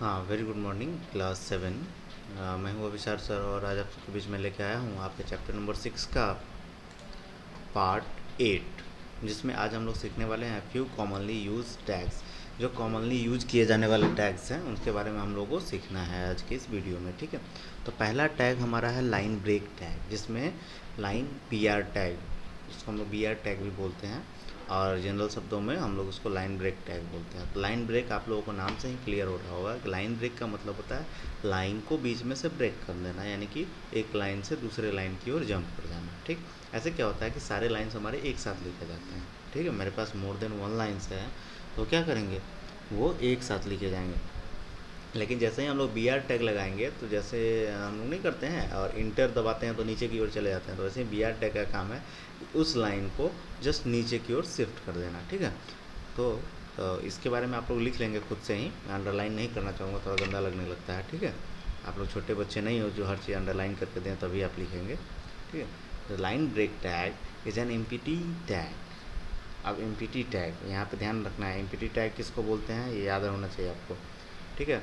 हाँ, very good morning class 7। मैं हूँ अभिसार सर और आज आप सबके बीच में लेके आया हूँ आपके चैप्टर नंबर 6 का पार्ट 8, जिसमें आज हम लोग सीखने वाले हैं फ्यू कॉमनली यूज टैग्स। जो कॉमनली यूज किए जाने वाले टैग्स हैं उनके बारे में हम लोग को सीखना है आज के इस वीडियो में। ठीक है, तो पहला टैग हमारा है लाइन ब्रेक टैग, जिसमें लाइन BR टैग, जिसको हम लोग BR टैग भी बोलते हैं और जनरल शब्दों में हम लोग उसको लाइन ब्रेक टैग बोलते हैं। तो लाइन ब्रेक आप लोगों को नाम से ही क्लियर हो रहा होगा कि लाइन ब्रेक का मतलब होता है लाइन को बीच में से ब्रेक कर देना, यानी कि एक लाइन से दूसरे लाइन की ओर जंप कर जाना। ठीक, ऐसे क्या होता है कि सारे लाइन्स हमारे एक साथ लिखे जाते हैं। ठीक है, मेरे पास मोर देन वन लाइन्स है तो क्या करेंगे, वो एक साथ लिखे जाएंगे। लेकिन जैसे ही हम लोग BR टैग लगाएंगे तो जैसे हम लोग नहीं करते हैं और इंटर दबाते हैं तो नीचे की ओर चले जाते हैं, तो वैसे ही BR टैग का काम है कि उस लाइन को जस्ट नीचे की ओर शिफ्ट कर देना। ठीक है, तो इसके बारे में आप लोग लिख लेंगे खुद से ही, मैं अंडरलाइन नहीं करना चाहूँगा, थोड़ा गंदा लगने लगता है। ठीक है, आप लोग छोटे बच्चे नहीं हो जो हर चीज़ अंडरलाइन करके दें तभी आप लिखेंगे। ठीक है, तो line break tag is an empty tag. अब एम्प्टी टैग यहाँ पे ध्यान रखना है, एम्प्टी टैग किसको बोलते हैं ये याद होना चाहिए आपको। ठीक है,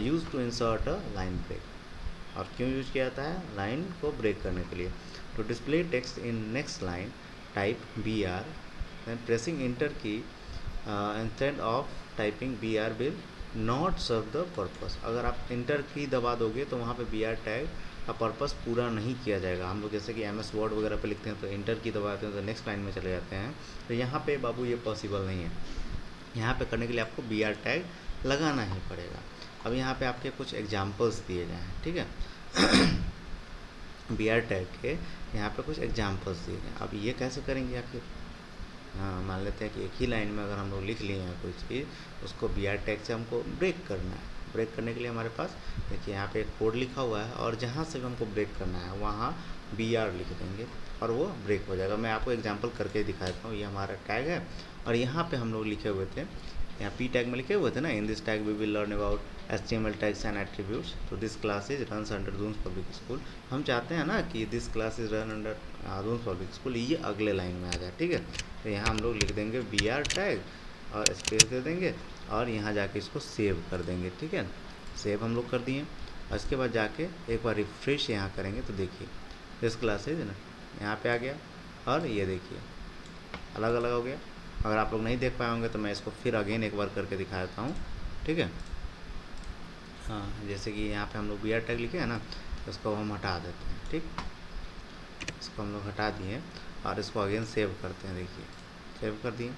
use to insert a line break. और क्यों यूज किया जाता है, लाइन को ब्रेक करने के लिए। To display text in next line type BR, then pressing enter key instead of typing BR will not serve the purpose। अगर आप इंटर की दबा दोगे तो वहाँ पे BR टैग का पर्पस पूरा नहीं किया जाएगा। हम लोग जैसे कि MS वर्ड वगैरह पे लिखते हैं तो इंटर की दबाते हैं तो नेक्स्ट लाइन में चले जाते हैं, तो यहाँ पे बाबू ये पॉसिबल नहीं है। यहाँ पे करने के लिए आपको BR टैग लगाना ही पड़ेगा। अब यहाँ पे आपके कुछ एग्जाम्पल्स दिए गए हैं। ठीक है BR टैग के यहाँ पे कुछ एग्जाम्पल्स दिए गए हैं। अब ये कैसे करेंगे आखिर, हाँ मान लेते हैं कि एक ही लाइन में अगर हम लोग लिख लिए हैं कोई चीज़, उसको BR टैग से हमको ब्रेक करना है। ब्रेक करने के लिए हमारे पास देखिए यहाँ पे एक कोड लिखा हुआ है और जहाँ से भी हमको ब्रेक करना है वहाँ BR लिख देंगे और वो ब्रेक हो जाएगा। मैं आपको एग्जांपल करके दिखा देता हूँ। ये हमारा टैग है और यहाँ पे हम लोग लिखे हुए थे, यहाँ P टैग में लिखे हुए थे ना, in this tag we will learn about HTML tags and attributes. तो this class is runs under Doon's public school. हम चाहते हैं ना कि this class is run under Doon's public school, ये अगले लाइन में आ जाए। ठीक है, तो यहाँ हम लोग लिख देंगे BR टैग और स्पेस दे देंगे और यहाँ जाके इसको सेव कर देंगे। ठीक है, सेव हम लोग कर दिए और इसके बाद जाके एक बार रिफ्रेश यहाँ करेंगे तो देखिए दिस क्लास इज ना यहाँ पे आ गया और ये देखिए अलग अलग हो गया। अगर आप लोग नहीं देख पाए होंगे तो मैं इसको फिर अगेन एक बार करके दिखा देता हूँ। ठीक है, हाँ जैसे कि यहाँ पे हम लोग BR टैग लिखे हैं ना, तो इसको हम हटा देते हैं। ठीक, इसको हम लोग हटा दिए और इसको अगेन सेव करते हैं। देखिए सेव कर दिए,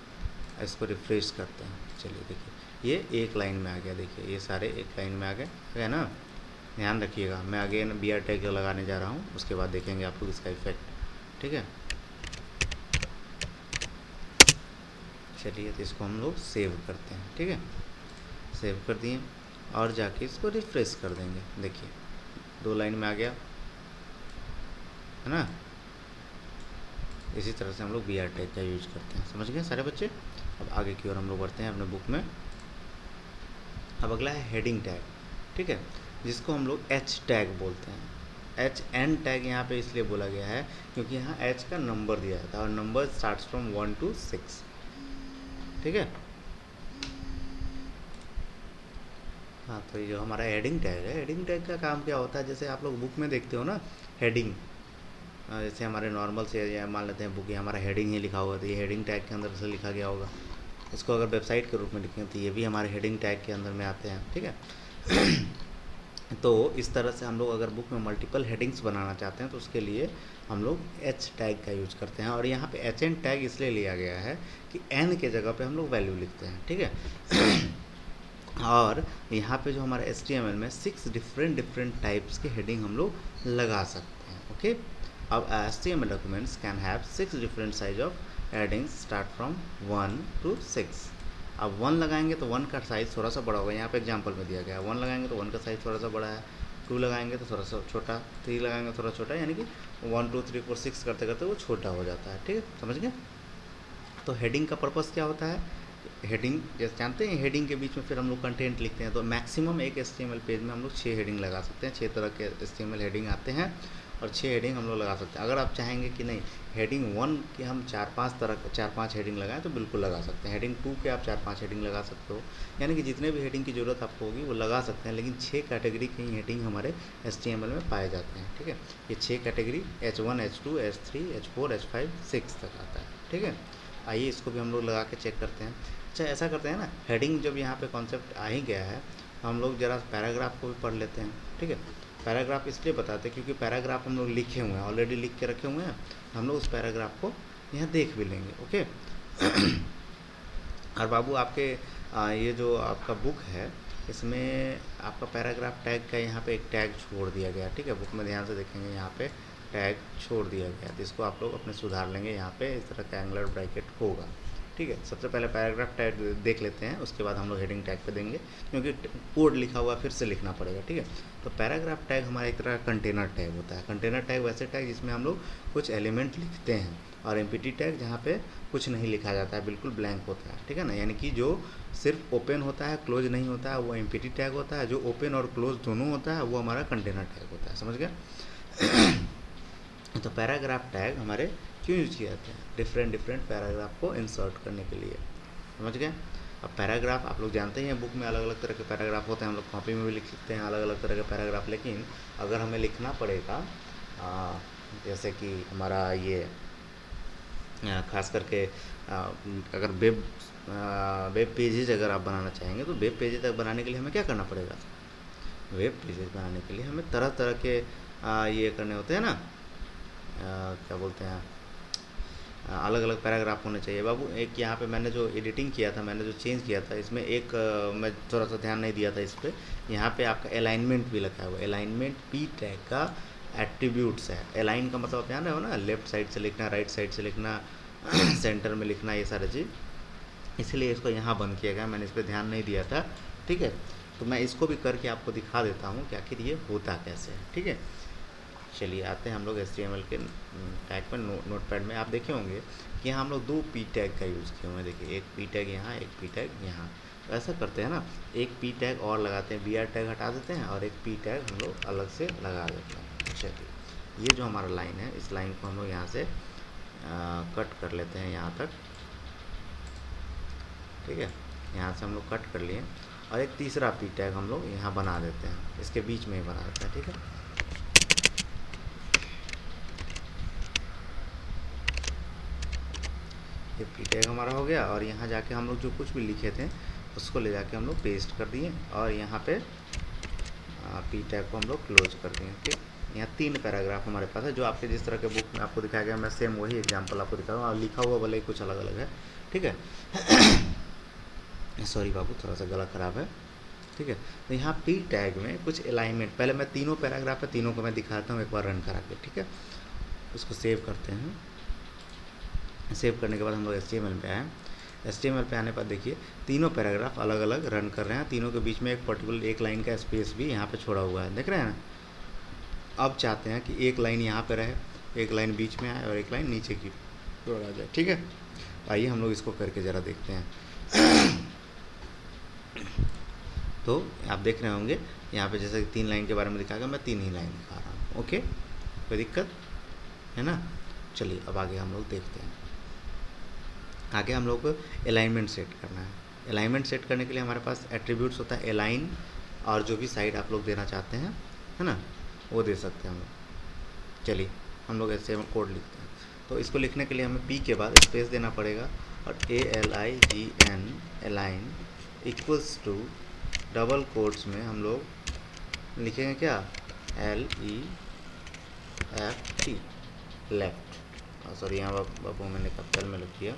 इसको रिफ्रेश करते हैं। चलिए देखिए ये एक लाइन में आ गया, देखिए ये सारे एक लाइन में आ गए है ना। ध्यान रखिएगा, मैं अगेन BR टैग लगाने जा रहा हूँ, उसके बाद देखेंगे आप लोग इसका इफेक्ट। ठीक है, चलिए तो इसको हम लोग सेव करते हैं। ठीक है, सेव कर दिए और जाके इसको रिफ्रेश कर देंगे। देखिए दो लाइन में आ गया है ना। इसी तरह से हम लोग BR टैग का यूज करते हैं। समझ गए सारे बच्चे। अब आगे की ओर हम लोग बढ़ते हैं अपने बुक में। अब अगला है हेडिंग टैग। ठीक है, जिसको हम लोग H टैग बोलते हैं। HN टैग यहाँ पे इसलिए बोला गया है क्योंकि यहाँ H का नंबर दिया जाता है और नंबर स्टार्ट्स फ्रॉम 1 to 6। ठीक है, हाँ तो ये जो हमारा हेडिंग टैग है, हेडिंग टैग का काम क्या होता है, जैसे आप लोग बुक में देखते हो ना हेडिंग, जैसे हमारे नॉर्मल से या मान लेते हैं बुक, ये हमारा हेडिंग ही लिखा हुआ, तो ये हेडिंग टैग के अंदर से लिखा गया होगा। इसको अगर वेबसाइट के रूप में लिखें तो ये भी हमारे हेडिंग टैग के अंदर में आते हैं। ठीक है तो इस तरह से हम लोग अगर बुक में मल्टीपल हेडिंग्स बनाना चाहते हैं तो उसके लिए हम लोग H टैग का यूज करते हैं। और यहाँ पे HN टैग इसलिए लिया गया है कि N के जगह पे हम लोग वैल्यू लिखते हैं। ठीक है और यहाँ पे जो हमारा HTML में 6 डिफरेंट टाइप्स के हेडिंग हम लोग लगा सकते हैं। ओके, अब HTML documents can have 6 different size of headings start from 1 to 6। अब 1 लगाएंगे तो 1 का साइज़ थोड़ा सा बड़ा होगा, यहाँ पे एग्जांपल में दिया गया है 1 लगाएंगे तो 1 का साइज़ थोड़ा सा बड़ा है, 2 लगाएंगे तो थोड़ा सा छोटा, 3 लगाएंगे थोड़ा छोटा, यानी कि 1 2 3 4 6 करते करते वो छोटा हो जाता है। ठीक है, समझ गए। तो हेडिंग का पर्पज़ क्या होता है, हेडिंग जैसे जानते हैं हेडिंग के बीच में फिर हम लोग कंटेंट लिखते हैं, तो मैक्सिमम एक HTML पेज में हम लोग 6 हेडिंग लगा सकते हैं। 6 तरह के HTML हेडिंग आते हैं और 6 हेडिंग हम लोग लगा सकते हैं। अगर आप चाहेंगे कि नहीं हेडिंग 1 की हम 4-5 हेडिंग लगाएं तो बिल्कुल लगा सकते हैं। हेडिंग 2 के आप 4-5 हेडिंग लगा सकते हो, यानी कि जितने भी हेडिंग की ज़रूरत आपको होगी वो लगा सकते हैं। लेकिन 6 कैटेगरी के हेडिंग हमारे HTML में पाए जाते हैं, ठीक है। ये 6 category H1, H2, H3, H4, H5, 6 तक आता है, ठीक है। आइए इसको भी हम लोग लगा के चेक करते हैं। अच्छा ऐसा करते हैं ना, हेडिंग जब यहाँ पे कॉन्सेप्ट आ ही गया है, हम लोग ज़रा पैराग्राफ को भी पढ़ लेते हैं, ठीक है। पैराग्राफ इसलिए बताते हैं क्योंकि पैराग्राफ हम लोग लिखे हुए हैं, ऑलरेडी लिख के रखे हुए हैं। हम लोग उस पैराग्राफ को यहाँ देख भी लेंगे, ओके। और बाबू आपके ये जो आपका बुक है इसमें आपका पैराग्राफ टैग का यहाँ पे एक टैग छोड़ दिया गया, ठीक है। बुक में ध्यान से देखेंगे यहाँ पे टैग छोड़ दिया गया, तो इसको आप लोग अपने सुधार लेंगे। यहाँ पे इस तरह का एंगुलर ब्रैकेट होगा, ठीक है। सबसे पहले पैराग्राफ टैग देख लेते हैं, उसके बाद हम लोग हेडिंग टैग पे देंगे, क्योंकि कोड लिखा हुआ फिर से लिखना पड़ेगा, ठीक है। तो पैराग्राफ टैग हमारा एक तरह का कंटेनर टैग होता है। कंटेनर टैग वैसे टैग जिसमें हम लोग कुछ एलिमेंट लिखते हैं, और एम्प्टी टैग जहाँ पे कुछ नहीं लिखा जाता है, बिल्कुल ब्लैंक होता है, ठीक है ना। यानी कि जो सिर्फ ओपन होता है, क्लोज नहीं होता है, वो एम्प्टी टैग होता है। जो ओपन और क्लोज दोनों होता है वो हमारा कंटेनर टैग होता है, समझ गया। तो पैराग्राफ टैग हमारे क्यों यूज किए जाते हैं? डिफरेंट पैराग्राफ को इंसर्ट करने के लिए, समझ गए। अब पैराग्राफ आप लोग जानते ही हैं, बुक में अलग अलग तरह के पैराग्राफ होते हैं, हम लोग कॉपी में भी लिख सकते हैं अलग अलग तरह के पैराग्राफ। लेकिन अगर हमें लिखना पड़ेगा जैसे कि हमारा ये खास करके अगर वेब पेजेज अगर आप बनाना चाहेंगे, तो वेब पेजेज तक बनाने के लिए हमें क्या करना पड़ेगा? वेब पेजेज बनाने के लिए हमें तरह तरह के ये करने होते हैं ना, क्या बोलते हैं, अलग अलग पैराग्राफ होने चाहिए बाबू। एक यहाँ पे मैंने जो एडिटिंग किया था, मैंने जो चेंज किया था, इसमें एक मैं थोड़ा सा ध्यान नहीं दिया था इस पर। यहाँ पे आपका अलाइनमेंट भी लिखा हुआ है। अलाइनमेंट पी टैग का एट्रीब्यूट्स है। अलाइन का मतलब आप जान रहे हो ना, लेफ्ट साइड से लिखना, राइट साइड से लिखना, सेंटर में लिखना, ये सारी चीज़। इसलिए इसको यहाँ बंद किया गया, मैंने इस पर ध्यान नहीं दिया था, ठीक है। तो मैं इसको भी करके आपको दिखा देता हूँ कि आखिर ये होता कैसे है, ठीक है। चलिए आते हैं हम लोग HTML के टैग पर। नोटपैड में आप देखे होंगे कि यहाँ हम लोग 2 पी टैग का यूज़ किए हुए हैं। देखिए, एक पी टैग यहाँ, एक पी टैग यहाँ। तो ऐसा करते हैं ना, एक पी टैग और लगाते हैं, BR टैग हटा देते हैं और एक पी टैग हम लोग अलग से लगा देते हैं। चलिए, ये जो हमारा लाइन है, इस लाइन को हम लोग यहाँ से कट कर लेते हैं यहाँ तक, ठीक है। यहाँ से हम लोग कट कर लिए और एक तीसरा पी टैग हम लोग यहाँ बना देते हैं, इसके बीच में ही बना देते हैं, ठीक है। ये पी टैग हमारा हो गया और यहाँ जाके हम लोग जो कुछ भी लिखे थे उसको ले जाके हम लोग पेस्ट कर दिए और यहाँ पे पी टैग को हम लोग क्लोज कर दिए, ठीक। यहाँ 3 पैराग्राफ हमारे पास है, जो आपके जिस तरह के बुक में आपको दिखाया गया, मैं सेम वही एग्जांपल आपको दिखा रहा हूँ। और लिखा हुआ भले ही कुछ अलग अलग है, ठीक है। सॉरी बाबू, थोड़ा सा गला ख़राब है, ठीक है। तो यहाँ पी टैग में कुछ अलाइनमेंट, पहले मैं तीनों पैराग्राफ है, तीनों को मैं दिखाता हूँ एक बार रन करा के, ठीक है। उसको सेव करते हैं। सेव करने के बाद हम लोग HTML पे आए। HTML पे आने पर देखिए तीनों पैराग्राफ अलग अलग रन कर रहे हैं, तीनों के बीच में एक पर्टिकुलर एक लाइन का स्पेस भी यहाँ पे छोड़ा हुआ है, देख रहे हैं ना। अब चाहते हैं कि एक लाइन यहाँ पे रहे, एक लाइन बीच में आए और एक लाइन नीचे की ओर आ जाए, ठीक है। आइए हम लोग इसको करके ज़रा देखते हैं। तो आप देख रहे होंगे यहाँ पे जैसे 3 लाइन के बारे में दिखा गया, मैं 3 ही लाइन दिखा रहा हूँ, ओके, कोई दिक्कत है ना। चलिए अब आगे हम लोग देखते हैं। आगे हम लोग को अलाइनमेंट सेट करना है। अलाइनमेंट सेट करने के लिए हमारे पास एट्रीब्यूट्स होता है अलाइन, और जो भी साइड आप लोग देना चाहते हैं, है ना, वो दे सकते हैं हम लोग। चलिए हम लोग ऐसे कोड लिखते हैं। तो इसको लिखने के लिए हमें P के बाद स्पेस देना पड़ेगा और ALIGN align equals to double quotes में हम लोग लिखेंगे क्या, LEFT, लेफ्ट। सॉरी यहाँ बाबू मैंने कैपिटल में लिख दिया,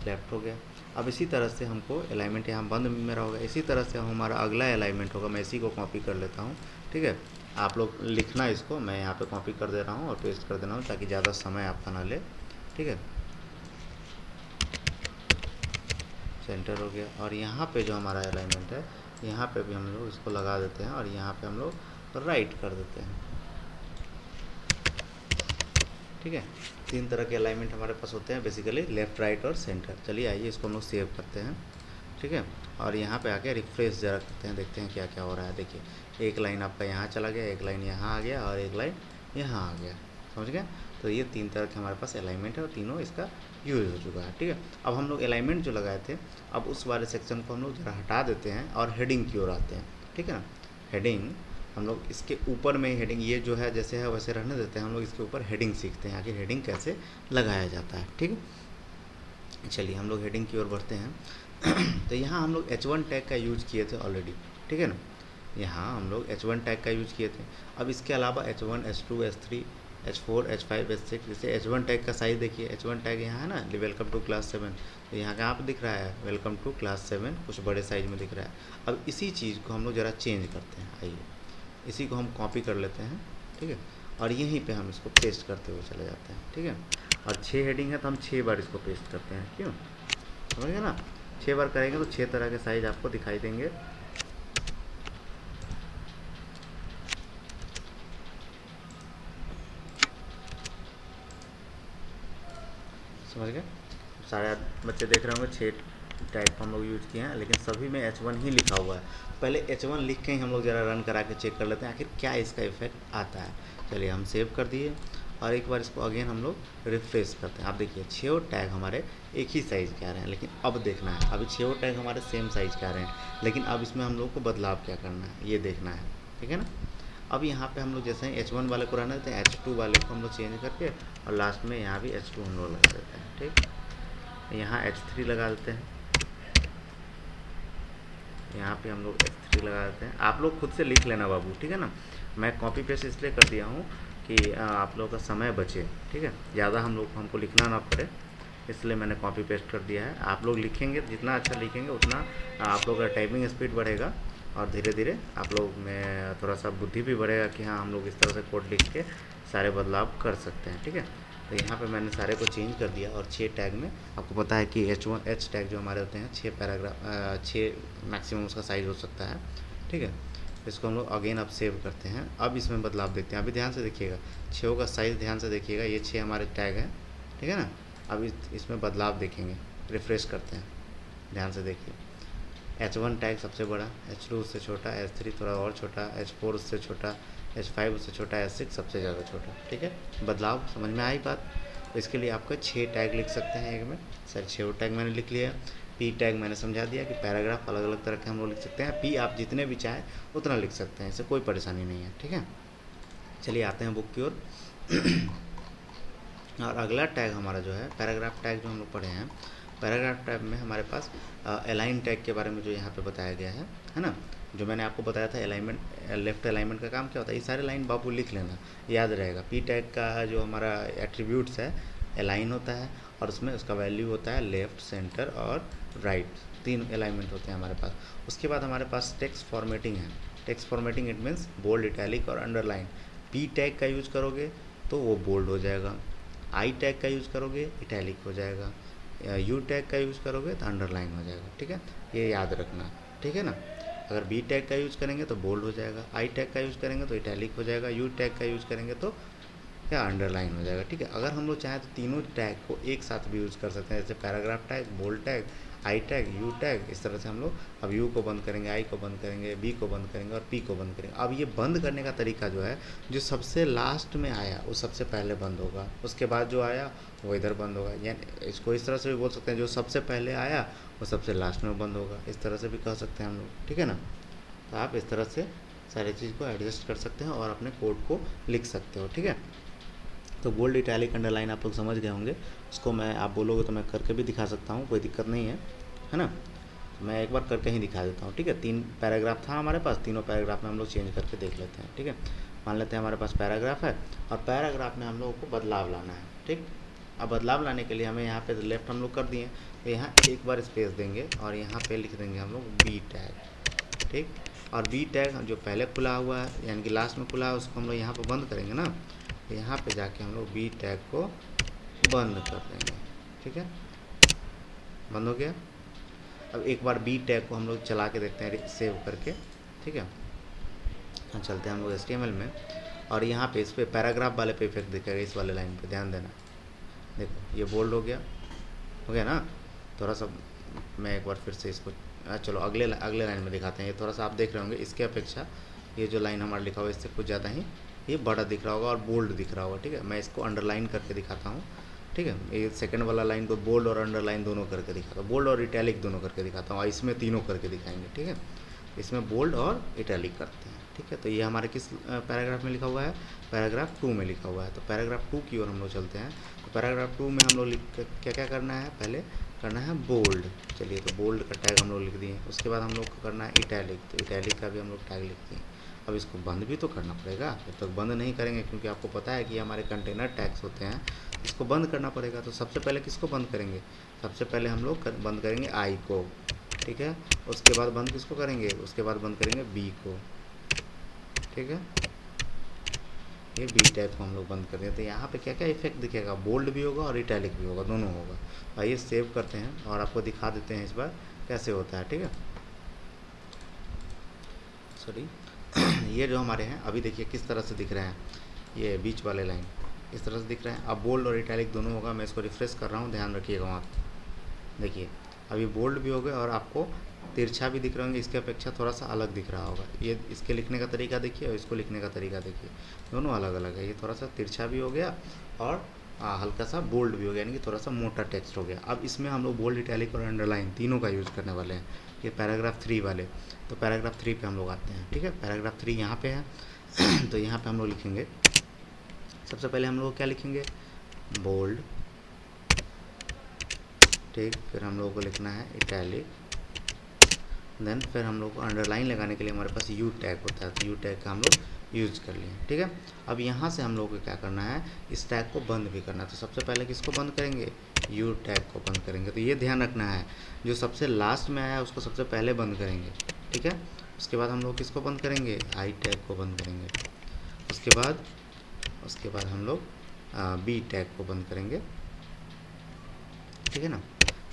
लेफ्ट हो गया। अब इसी तरह से हमको अलाइनमेंट यहाँ बंद में मेरा होगा। इसी तरह से हमारा अगला अलाइनमेंट होगा। मैं इसी को कॉपी कर लेता हूँ, ठीक है। आप लोग लिखना इसको, मैं यहाँ पे कॉपी कर दे रहा हूँ और पेस्ट कर दे रहा हूँ ताकि ज़्यादा समय आपका ना ले, ठीक है। सेंटर हो गया और यहाँ पे जो हमारा अलाइनमेंट है, यहाँ पे भी हम लोग इसको लगा देते हैं और यहाँ पे हम लोग राइट कर देते हैं, ठीक है। 3 तरह के अलाइनमेंट हमारे पास होते हैं बेसिकली, लेफ़्ट, राइट और सेंटर। चलिए आइए इसको हम लोग सेव करते हैं, ठीक है। और यहाँ पे आके रिफ्रेश जरा करते हैं, देखते हैं क्या क्या हो रहा है। देखिए एक लाइन आपका यहाँ चला गया, एक लाइन यहाँ आ गया और एक लाइन यहाँ आ गया, समझ गए। तो ये 3 तरह के हमारे पास अलाइनमेंट है और तीनों इसका यूज़ हो चुका है, ठीक है। अब हम लोग अलाइनमेंट जो लगाए थे, अब उस वाले सेक्शन को हम लोग ज़रा हटा देते हैं और हेडिंग की ओर आते हैं, ठीक है ना। हेडिंग हम लोग इसके ऊपर में हेडिंग, ये जो है जैसे है वैसे रहने देते हैं, हम लोग इसके ऊपर हेडिंग सीखते हैं, आखिर हेडिंग कैसे लगाया जाता है, ठीक है। चलिए हम लोग हेडिंग की ओर बढ़ते हैं। तो यहाँ हम लोग H1 टैग का यूज़ किए थे ऑलरेडी, ठीक है ना। यहाँ हम लोग H1 टैग का यूज़ किए थे। अब इसके अलावा H1, H2, H3, H4, H5, H6, जैसे H1 टैग का साइज़ देखिए। H1 टैग यहाँ है ना, वेलकम टू क्लास 7, तो यहाँ कहाँ पे दिख रहा है, वेलकम टू क्लास 7, कुछ बड़े साइज़ में दिख रहा है। अब इसी चीज़ को हम लोग ज़रा चेंज करते हैं, आइए इसी को हम कॉपी कर लेते हैं, ठीक है, और यहीं पे हम इसको पेस्ट करते हुए चले जाते हैं, ठीक है। और 6 हेडिंग है तो हम 6 बार इसको पेस्ट करते हैं, क्यों, समझ गए ना। 6 बार करेंगे तो 6 तरह के साइज़ आपको दिखाई देंगे। समझ गए। सारे बच्चे देख रहे होंगे 6 टाइप हम लोग यूज़ किए हैं, लेकिन सभी में H1 ही लिखा हुआ है। पहले H1 लिख के ही हम लोग ज़रा रन करा के चेक कर लेते हैं आखिर क्या इसका इफेक्ट आता है। चलिए हम सेव कर दिए और एक बार इसको अगेन हम लोग रिफ्रेश करते हैं। आप देखिए 6 टैग हमारे एक ही साइज़ के आ रहे हैं, लेकिन अब देखना है, अभी 6 टैग हमारे सेम साइज़ के आ रहे हैं, लेकिन अब इसमें हम लोग को बदलाव क्या करना है ये देखना है, ठीक है ना। अब यहाँ पे हम लोग जैसे H1 वाले को रहने देते हैं, H2 वाले को हम लोग चेंज करके और लास्ट में यहाँ भी H2 हम लोग लगा देते हैं, ठीक। यहाँ H3 लगा देते हैं, यहाँ पे हम लोग H3 लगा देते हैं। आप लोग खुद से लिख लेना बाबू, ठीक है ना। मैं कॉपी पेस्ट इसलिए कर दिया हूँ कि आप लोगों का समय बचे, ठीक है, ज़्यादा हमको लिखना ना पड़े, इसलिए मैंने कॉपी पेस्ट कर दिया है। आप लोग लिखेंगे, जितना अच्छा लिखेंगे उतना आप लोग का टाइपिंग स्पीड बढ़ेगा और धीरे धीरे आप लोग में थोड़ा सा बुद्धि भी बढ़ेगा कि हाँ हम लोग इस तरह से कोड लिख के सारे बदलाव कर सकते हैं, ठीक है। तो यहाँ पे मैंने सारे को चेंज कर दिया और 6 टैग में आपको पता है कि H टैग जो हमारे होते हैं 6 पैराग्राफ, 6 मैक्सिमम उसका साइज़ हो सकता है, ठीक है। इसको हम लोग अगेन अब सेव करते हैं। अब इसमें बदलाव देखते हैं, अभी ध्यान से देखिएगा 6 का साइज़ ध्यान से देखिएगा, ये 6 हमारे टैग हैं, ठीक है ना। अब इसमें बदलाव देखेंगे, रिफ्रेश करते हैं, ध्यान से देखिए। H1 टैग सबसे बड़ा, H2 उससे छोटा, H3 थोड़ा और छोटा, H4 उससे छोटा, H5 उससे छोटा, H6 सबसे ज़्यादा छोटा, ठीक है। बदलाव समझ में आई बात। तो इसके लिए आपका 6 टैग लिख सकते हैं एक में, सर 6 टैग मैंने लिख लिया। P टैग मैंने समझा दिया कि पैराग्राफ अलग अलग तरह के हम लोग लिख सकते हैं, P आप जितने भी चाहें उतना लिख सकते हैं, इससे कोई परेशानी नहीं है, ठीक है। चलिए आते हैं बुक की ओर। और अगला टैग हमारा जो है पैराग्राफ टैग जो हम लोग पढ़े हैं, पैराग्राफ टैग में हमारे पास अलाइन टैग के बारे में जो यहाँ पे बताया गया है ना। जो मैंने आपको बताया था अलाइनमेंट, लेफ्ट अलाइनमेंट का काम क्या होता है, ये सारे लाइन बाबू लिख लेना, याद रहेगा। पी टैग का जो हमारा एट्रीब्यूट्स है अलाइन होता है और उसमें उसका वैल्यू होता है लेफ़्ट, सेंटर और राइट, 3 अलाइनमेंट होते हैं हमारे पास। उसके बाद हमारे पास टेक्स्ट फॉर्मेटिंग है। Text formatting it means bold, italic और अंडरलाइन। पी टैग का यूज़ करोगे तो वो बोल्ड हो जाएगा, आई टैग का यूज़ करोगे इटैलिक हो जाएगा, यू टैग का यूज़ करोगे तो अंडरलाइन हो जाएगा, ठीक है। ये याद रखना, ठीक है ना। अगर बी टैग का यूज़ करेंगे तो बोल्ड हो जाएगा, आई टैग का यूज़ करेंगे तो इटैलिक हो जाएगा, यू टैग का यूज़ करेंगे तो क्या अंडरलाइन हो जाएगा, ठीक है। अगर हम लोग चाहें तो तीनों टैग को एक साथ भी यूज़ कर सकते हैं, जैसे paragraph tag, bold tag, I tag, U tag. इस तरह से हम लोग अब यू को बंद करेंगे, आई को बंद करेंगे, बी को बंद करेंगे और पी को बंद करेंगे। अब ये बंद करने का तरीका जो है, जो सबसे लास्ट में आया वो सबसे पहले बंद होगा, उसके बाद जो आया वो इधर बंद होगा। यानी इसको इस तरह से भी बोल सकते हैं, जो सबसे पहले आया वो सबसे लास्ट में बंद होगा, इस तरह से भी कह सकते हैं हम लोग, ठीक है ना। तो आप इस तरह से सारी चीज़ को एडजस्ट कर सकते हैं और अपने कोड को लिख सकते हो, ठीक है। तो बोल्ड, इटैलिक, अंडरलाइन आप लोग समझ गए होंगे। उसको मैं, आप बोलोगे तो मैं करके भी दिखा सकता हूँ, कोई दिक्कत नहीं है ना। तो मैं एक बार करके ही दिखा देता हूँ, ठीक है। 3 पैराग्राफ था हमारे पास, तीनों पैराग्राफ में हम लोग चेंज करके देख लेते हैं, ठीक है। मान लेते हैं हमारे पास पैराग्राफ है और पैराग्राफ में हम लोगों को बदलाव लाना है, ठीक। अब बदलाव लाने के लिए हमें यहाँ पे लेफ्ट हम लोग कर दिए, तो यहाँ एक बार स्पेस देंगे और यहाँ पे लिख देंगे हम लोग बी टैग, ठीक। और बी टैग जो पहले खुला हुआ है यानी कि लास्ट में खुला है उसको हम लोग यहाँ पर बंद करेंगे ना, तो यहाँ पे जाके हम लोग बी टैग को बंद कर देंगे, ठीक है। बंद हो गया। अब एक बार बी टैग को हम लोग चला के देखते हैं सेव करके, ठीक है। चलते हैं हम लोग HTML में और यहाँ पे इस पर पैराग्राफ वाले पे इफेक्ट दिखेगा, इस वाले लाइन पे ध्यान देना। देखो ये बोल्ड हो गया ना। थोड़ा सा मैं एक बार फिर से इसको, चलो अगले लाइन में दिखाते हैं। ये थोड़ा सा आप देख रहे होंगे, इसके अपेक्षा ये जो लाइन हमारा लिखा हुआ है इससे कुछ ज़्यादा ही ये बड़ा दिख रहा होगा और बोल्ड दिख रहा होगा, ठीक है। मैं इसको अंडरलाइन करके दिखाता हूँ, ठीक है। ये सेकंड वाला लाइन को बोल्ड और अंडरलाइन दोनों करके दिखाता हूँ, बोल्ड और इटैलिक दोनों करके दिखाता हूँ, और इसमें तीनों करके दिखाएंगे, ठीक है। इसमें बोल्ड और इटैलिक करते हैं, ठीक है। तो ये हमारे किस पैराग्राफ में लिखा हुआ है, पैराग्राफ 2 में लिखा हुआ है। तो पैराग्राफ 2 की ओर हम लोग चलते हैं। तो पैराग्राफ 2 में हम लोग क्या क्या करना है, पहले करना है बोल्ड। चलिए, तो बोल्ड का टैग हम लोग लिख दिए। उसके बाद हम लोग को करना है इटैलिक, तो इटैलिक का भी हम लोग टैग लिख दिए। अब इसको बंद भी तो करना पड़ेगा, जब तक बंद नहीं करेंगे, क्योंकि आपको पता है कि हमारे कंटेनर टैग्स होते हैं, इसको बंद करना पड़ेगा। तो सबसे पहले किसको बंद करेंगे, सबसे पहले हम लोग बंद करेंगे आई को, ठीक है। उसके बाद बंद किसको करेंगे, उसके बाद बंद करेंगे बी को, ठीक है। ये बी टैग को हम लोग बंद कर देते हैं। यहाँ पे क्या क्या इफेक्ट दिखेगा, बोल्ड भी होगा और इटैलिक भी होगा, दोनों होगा। आइए सेव करते हैं और आपको दिखा देते हैं इस बार कैसे होता है, ठीक है। सॉरी ये जो हमारे हैं अभी देखिए किस तरह से दिख रहे हैं, ये बीच वाले लाइन इस तरह से दिख रहे हैं। अब बोल्ड और इटैलिक दोनों होगा। मैं इसको रिफ्रेश कर रहा हूँ, ध्यान रखिएगा वहाँ। देखिए अभी बोल्ड भी हो गए और आपको तिरछा भी दिख रहे होंगे, इसके अपेक्षा थोड़ा सा अलग दिख रहा होगा। ये इसके लिखने का तरीका देखिए और इसको लिखने का तरीका देखिए, दोनों अलग अलग है। ये थोड़ा सा तिरछा भी हो गया और हल्का सा बोल्ड भी हो गया, यानी कि थोड़ा सा मोटा टेक्स्ट हो गया। अब इसमें हम लोग बोल्ड, इटैलिक और अंडरलाइन तीनों का यूज़ करने वाले हैं। ये पैराग्राफ 3 वाले। तो पैराग्राफ 3 पे हम लोग आते हैं, ठीक है। पैराग्राफ 3 यहाँ पे है तो यहाँ पे हम लोग लिखेंगे, सबसे पहले हम लोग क्या लिखेंगे, बोल्ड, ठीक। फिर हम लोगों को लिखना है इटैलिक, देन फिर हम लोग को अंडरलाइन लगाने के लिए हमारे पास यू टैग होता है, तो यू टैग का हम लोग यूज कर लिए, ठीक है। अब यहाँ से हम लोग को क्या करना है, इस टैग को बंद भी करना है। तो सबसे पहले किसको बंद करेंगे, यू टैग को बंद करेंगे। तो ये ध्यान रखना है, जो सबसे लास्ट में आया उसको सबसे पहले बंद करेंगे, ठीक है। उसके बाद हम लोग किसको बंद करेंगे, आई टैग को बंद करेंगे। उसके बाद हम लोग बी टैग को बंद करेंगे, ठीक है ना।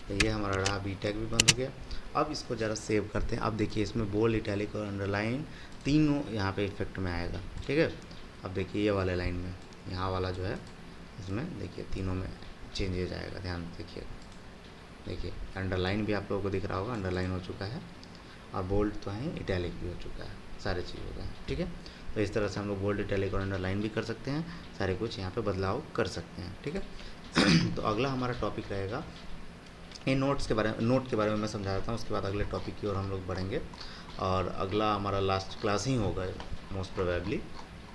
तो ये हमारा रहा, बी टैग भी बंद हो गया। अब इसको ज़रा सेव करते हैं। अब देखिए इसमें बोल्ड, इटैलिक और अंडरलाइन तीनों यहाँ पे इफेक्ट में आएगा, ठीक है। अब देखिए ये वाले लाइन में, यहाँ वाला जो है इसमें देखिए तीनों में चेंजेज आएगा, ध्यान देखिए अंडरलाइन भी आप लोगों को दिख रहा होगा, अंडरलाइन हो चुका है, और बोल्ड तो है, इटैलिक भी हो चुका है, सारे चीज़ हो गए हैं, ठीक है। तो इस तरह से हम लोग बोल्ड, इटैलिक और अंडरलाइन भी कर सकते हैं, सारे कुछ यहाँ पे बदलाव कर सकते हैं, ठीक है। तो अगला हमारा टॉपिक रहेगा इन नोट के बारे में मैं समझा देता हूँ। उसके बाद अगले टॉपिक की ओर हम लोग बढ़ेंगे, और अगला हमारा लास्ट क्लास ही होगा मोस्ट प्रोबेबली,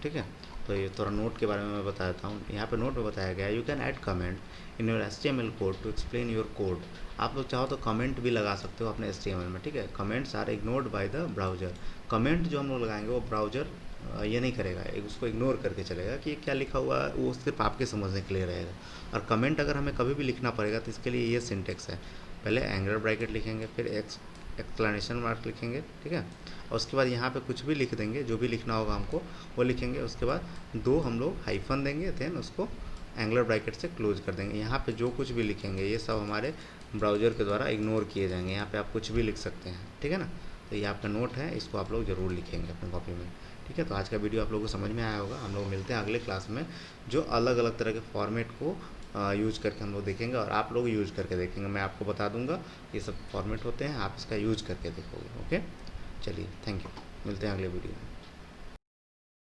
ठीक है। तो ये थोड़ा नोट के बारे में मैं बता देता हूँ। यहाँ पे नोट में बताया गया है, you can add comment in your HTML code to explain your code. आप लोग चाहो तो कमेंट भी लगा सकते हो अपने HTML में, ठीक है। Comments are ignored by the browser. Comment जो हम लोग लगाएंगे वो ब्राउज़र ये नहीं करेगा, उसको इग्नोर करके चलेगा कि क्या लिखा हुआ है, वो सिर्फ आपके समझने के लिए रहेगा। और कमेंट अगर हमें कभी भी लिखना पड़ेगा तो इसके लिए ये सिंटेक्स है, पहले एंगल ब्रैकेट लिखेंगे, फिर एक्सक्लेमेशन मार्क लिखेंगे, ठीक है। और उसके बाद यहाँ पे कुछ भी लिख देंगे, जो भी लिखना होगा हमको वो लिखेंगे। उसके बाद 2 हम लोग हाइफन देंगे, देन उसको एंगल ब्रैकेट से क्लोज कर देंगे। यहाँ पे जो कुछ भी लिखेंगे ये सब हमारे ब्राउज़र के द्वारा इग्नोर किए जाएंगे। यहाँ पे आप कुछ भी लिख सकते हैं, ठीक है ना। तो ये आपका नोट है, इसको आप लोग ज़रूर लिखेंगे अपने कॉपी में, ठीक है। तो आज का वीडियो आप लोगों को समझ में आया होगा। हम लोग मिलते हैं अगले क्लास में, जो अलग अलग तरह के फॉर्मेट को यूज़ करके हम लोग देखेंगे, और आप लोग यूज़ करके देखेंगे। मैं आपको बता दूंगा ये सब फॉर्मेट होते हैं, आप इसका यूज़ करके देखोगे, ओके। चलिए, थैंक यू, मिलते हैं अगले वीडियो में।